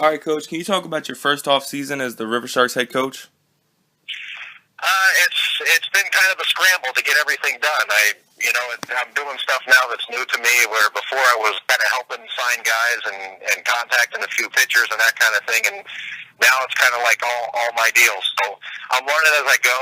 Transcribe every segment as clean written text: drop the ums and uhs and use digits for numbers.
All right, Coach, can you talk about your first off season as the River Sharks head coach? It's been kind of a scramble to get everything done. I'm doing stuff now that's new to me. Where before I was kind of helping sign guys and contacting a few pitchers and that kind of thing, and now it's kind of like all my deals. So I'm learning as I go,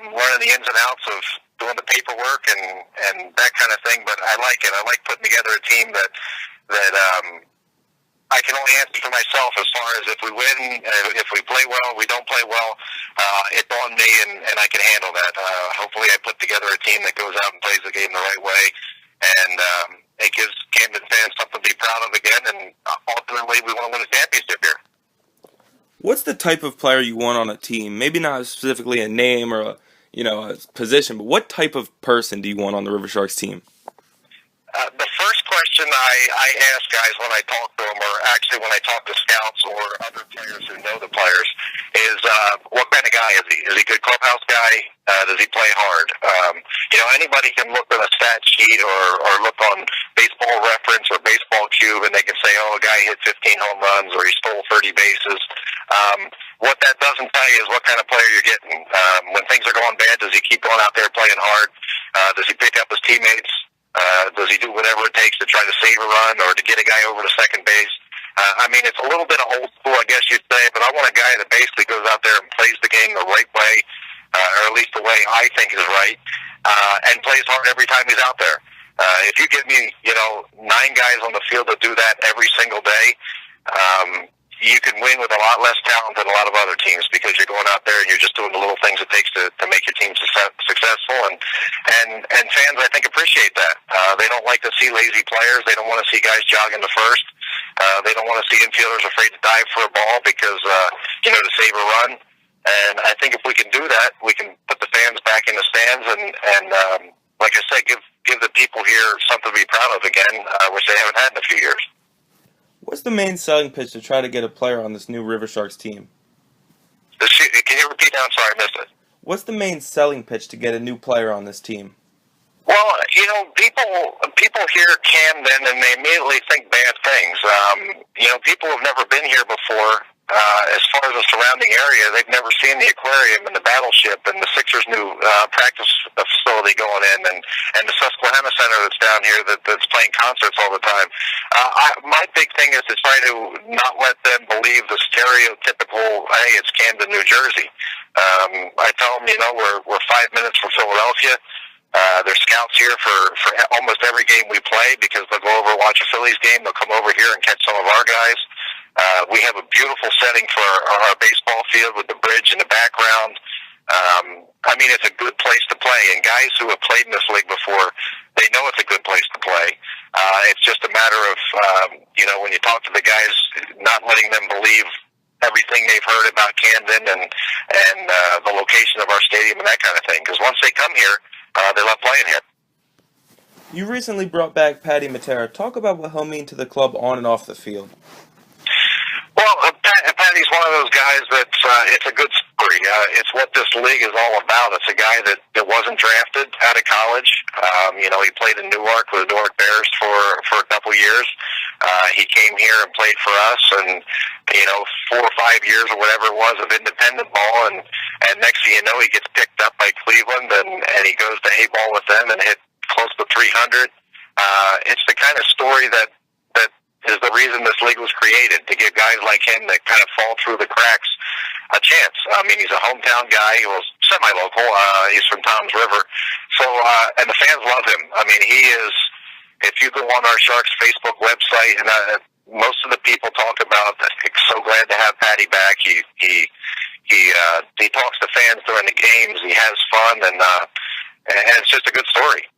learning the ins and outs of doing the paperwork and that kind of thing. But I like it. I like putting together a team that I can only answer for myself as far as if we win, if we play well, we don't play well, it's on me and I can handle that. Hopefully I put together a team that goes out and plays the game the right way, and it gives Camden fans something to be proud of again, and ultimately we want to win a championship here. What's the type of player you want on a team? Maybe not specifically a name or a position, but what type of person do you want on the River Sharks team? The first question I ask guys when I talk to them, or actually when I talk to scouts or other players who know the players, is what kind of guy is he? Is he a good clubhouse guy? Does he play hard? Anybody can look at a stat sheet or look on Baseball Reference or Baseball Cube, and they can say, oh, a guy hit 15 home runs or he stole 30 bases. What that doesn't tell you is what kind of player you're getting. When things are going bad, does he keep going out there playing hard? Does he pick up his teammates? Does he do whatever it takes to try to save a run or to get a guy over to second base? It's a little bit of old school, I guess you'd say, but I want a guy that basically goes out there and plays the game the right way, or at least the way I think is right, and plays hard every time he's out there. If you give me, 9 guys on the field that do that every single day, you can win with a lot less talent than a lot of other teams, because you're going out there and you're just doing the little things it takes to make your team successful. And fans, I think, appreciate that. They don't like to see lazy players. They don't want to see guys jogging to first. They don't want to see infielders afraid to dive for a ball because, to save a run. And I think if we can do that, we can put the fans back in the stands and like I said, give the people here something to be proud of again, which they haven't had in a few years. What's the main selling pitch to try to get a player on this new River Sharks team? Can you repeat that? I'm sorry, I missed it. What's the main selling pitch to get a new player on this team? Well, people hear Camden and they immediately think bad things. People have never been here before. As far as the surrounding area, they've never seen the aquarium and the battleship and the Sixers' new practice facility going in, and the Susquehanna Center that's down here that's playing concerts all the time. My big thing is to try to not let them believe the stereotypical, hey, it's Camden, New Jersey. I tell them, we're 5 minutes from Philadelphia. There's scouts here for almost every game we play, because they'll go over and watch a Phillies game. They'll come over here and catch some of our guys. We have a beautiful setting for our baseball field with the bridge in the background. It's a good place to play, and guys who have played in this league before, they know it's a good place to play. It's just a matter of, when you talk to the guys, not letting them believe everything they've heard about Camden and the location of our stadium and that kind of thing. Because once they come here, they love playing here. You recently brought back Patty Matera. Talk about what he'll mean to the club on and off the field. Well, Patty's one of those guys that's, it's a good story. It's what this league is all about. It's a guy that wasn't drafted out of college. He played in Newark with the Newark Bears for a couple years. He came here and played for us, and 4 or 5 years or whatever it was of independent ball, and next thing you know, he gets picked up by Cleveland, and he goes to A-ball with them and hit close to 300. It's the kind of story that is the reason this league was created, to give guys like him that kind of fall through the cracks a chance. He's a hometown guy. He was semi-local. He's from Toms River. So, and the fans love him. He is, if you go on our Sharks Facebook website, and most of the people talk about, so glad to have Patty back. He talks to fans during the games. He has fun, and it's just a good story.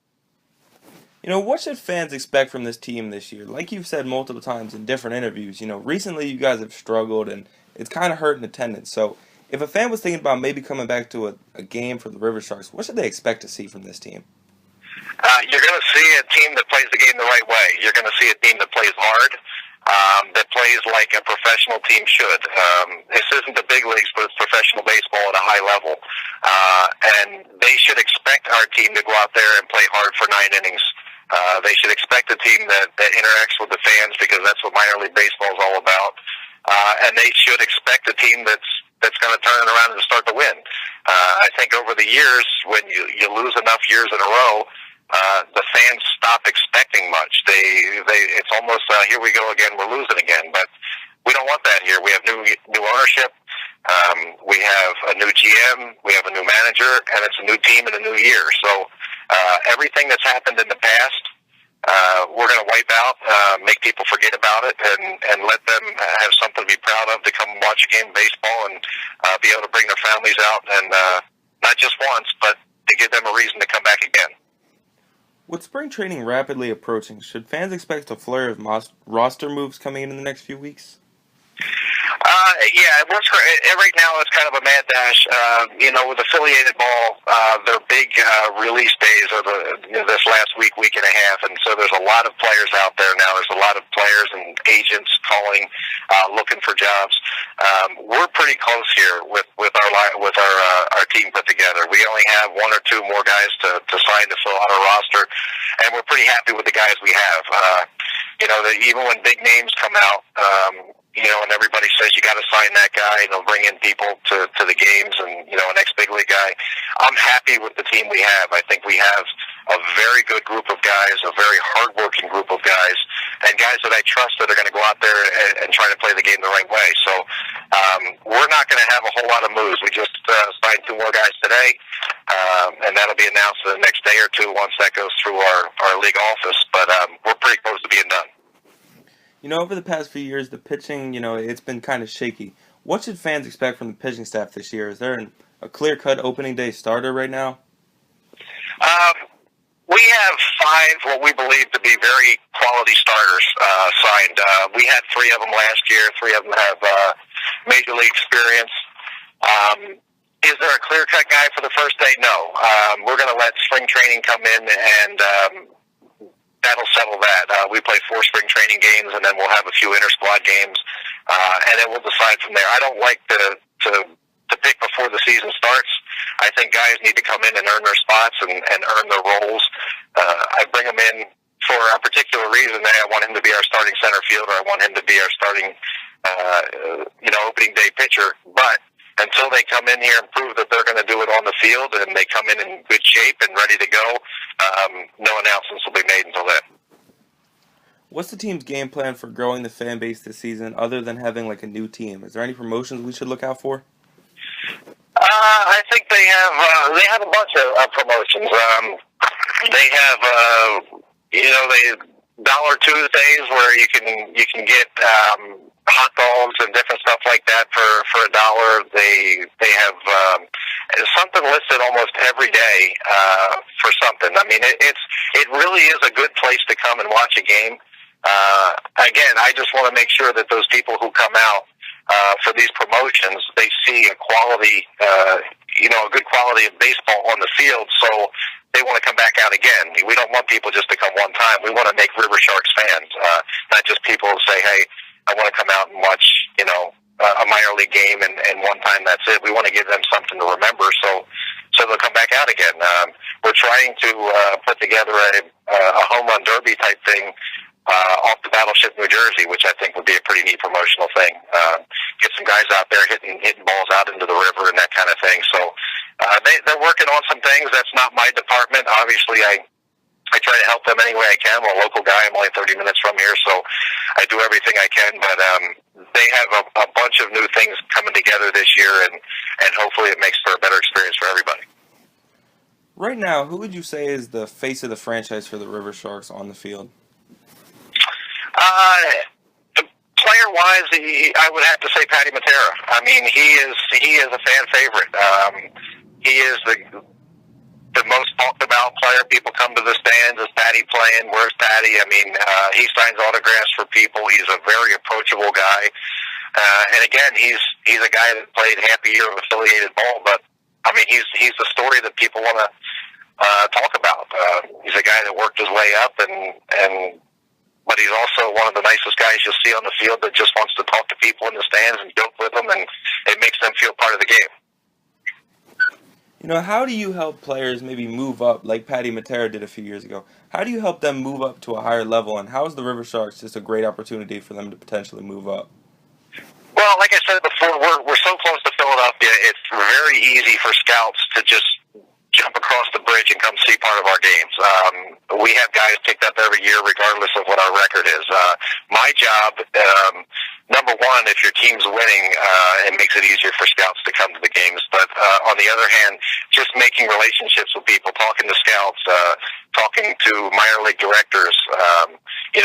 What should fans expect from this team this year? Like you've said multiple times in different interviews, recently you guys have struggled and it's kind of hurting attendance. So if a fan was thinking about maybe coming back to a game for the River Sharks, what should they expect to see from this team? You're going to see a team that plays the game the right way. You're going to see a team that plays hard, that plays like a professional team should. This isn't the big leagues, but it's professional baseball at a high level. And they should expect our team to go out there and play hard for 9 innings. They should expect a team that interacts with the fans, because that's what minor league baseball is all about. and they should expect a team that's going to turn it around and start to win. I think over the years, when you lose enough years in a row, the fans stop expecting much. It's almost here we go again, we're losing again. But we don't want that here. We have new ownership. We have a new GM. We have a new manager, and it's a new team in a new year. So everything that's happened in the past, we're going to wipe out, make people forget about it, and let them have something to be proud of to come watch a game of baseball and be able to bring their families out, and not just once, but to give them a reason to come back again. With spring training rapidly approaching, should fans expect a flurry of roster moves coming in the next few weeks? Yeah, it works. Right now, it's kind of a mad dash. With affiliated ball, their big release days are this last week and a half, and so there's a lot of players out there now. There's a lot of players and agents calling, looking for jobs. We're pretty close here with our team put together. We only have one or two more guys to sign to fill out our roster, and we're pretty happy with the guys we have. Even when big names come out. And everybody says you got to sign that guy, and they'll bring in people to the games, and an ex-big league guy. I'm happy with the team we have. I think we have a very good group of guys, a very hard-working group of guys, and guys that I trust that are going to go out there and try to play the game the right way. So we're not going to have a whole lot of moves. We just signed two more guys today, and that'll be announced in the next day or two once that goes through our league office. But we're pretty close to being done. Over the past few years, the pitching, it's been kind of shaky. What should fans expect from the pitching staff this year? Is there a clear-cut opening day starter right now? We have 5 what we believe to be very quality starters signed. We had 3 of them last year. 3 of them have major league experience. Is there a clear-cut guy for the first day? No. We're going to let spring training come in, and that'll settle that. We play 4 spring training games, and then we'll have a few inter-squad games, and then we'll decide from there. I don't like to pick before the season starts. I think guys need to come in and earn their spots and earn their roles. I bring them in for a particular reason. I want him to be our starting center fielder. I want him to be our starting, opening day pitcher. But until they come in here and prove that they're going to do it on the field, and they come in good shape and ready to go, no announcements will be made until then. What's the team's game plan for growing the fan base this season, other than having a new team? Is there any promotions we should look out for? I think they have a bunch of promotions. They have they Dollar Tuesdays where you can get hot dogs and different stuff like that for $1. They have something listed almost every day for something. I mean, it really is a good place to come and watch a game. Again, I just want to make sure that those people who come out for these promotions, they see a quality, a good quality of baseball on the field, so they want to come back out again. We don't want people just to come one time. We want to make River Sharks fans, not just people who say, hey, I want to come out and watch, a minor league game, and one time that's it. We want to give them something to remember, so they'll come back out again. We're trying to put together a home run derby type thing off the Battleship, New Jersey, which I think would be a pretty neat promotional thing. Get some guys out there hitting balls out into the river and that kind of thing. So they're working on some things. That's not my department. Obviously, I try to help them any way I can. I'm a local guy. I'm only 30 minutes from here, so I do everything I can. But they have a bunch of new things coming together this year, and hopefully it makes for a better experience for everybody. Right now, who would you say is the face of the franchise for the River Sharks on the field? Player-wise, I would have to say Patty Matera. I mean, he is a fan favorite. He is the most talked about player. People come to the stands. Is Patty playing? Where's Patty? I mean, he signs autographs for people. He's a very approachable guy. And again, he's a guy that played half a year of affiliated ball, but I mean, he's the story that people want to talk about. He's a guy that worked his way up, but he's also one of the nicest guys you'll see on the field that just wants to talk to people in the stands and joke with them, and it makes them feel part of the game. How do you help players maybe move up like Patty Matera did a few years ago? How do you help them move up to a higher level, and how is the River Sharks just a great opportunity for them to potentially move up? Well, Well, like I said before, we're so close to Philadelphia. It's very easy for scouts to just jump across the bridge and come see part of our games. We have guys picked up every year, regardless of what our record is. My job, number one, if your team's winning, it makes it easier for scouts to come to the games. But on the other hand, just making relationships with people, talking to scouts, talking to minor league directors.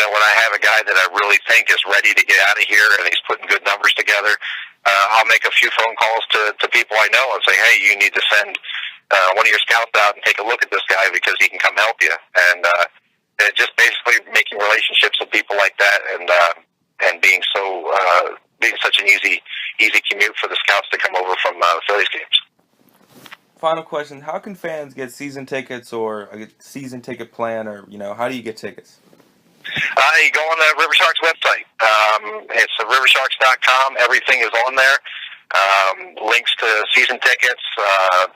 When I have a guy that I really think is ready to get out of here and he's putting good numbers together, I'll make a few phone calls to people I know and say, hey, you need to send one of your scouts out and take a look at this guy because he can come help you. And just basically making relationships with people like that, and being such an easy commute for the scouts to come over from the Phillies games. Final question: how can fans get season tickets or a season ticket plan, or how do you get tickets? You go on the River Sharks website. It's riversharks.com. Everything is on there. Links to season tickets,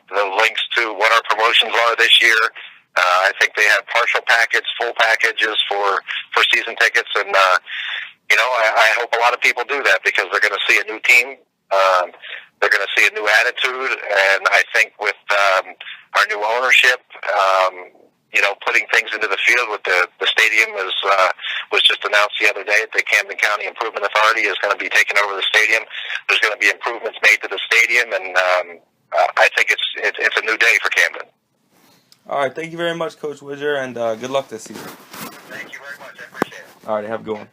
the links to what our promotions are this year. I think they have partial packets, full packages for season tickets, and I hope a lot of people do that because they're going to see a new team. They're going to see a new attitude, and I think with our new ownership, putting things into the field with the stadium was just announced the other day. The Camden County Improvement Authority is going to be taking over the stadium. There's going to be improvements made to the stadium, and I think it's a new day for Camden. All right, thank you very much, Coach Widger, and good luck this season. Thank you very much. I appreciate it. All right, have a good one.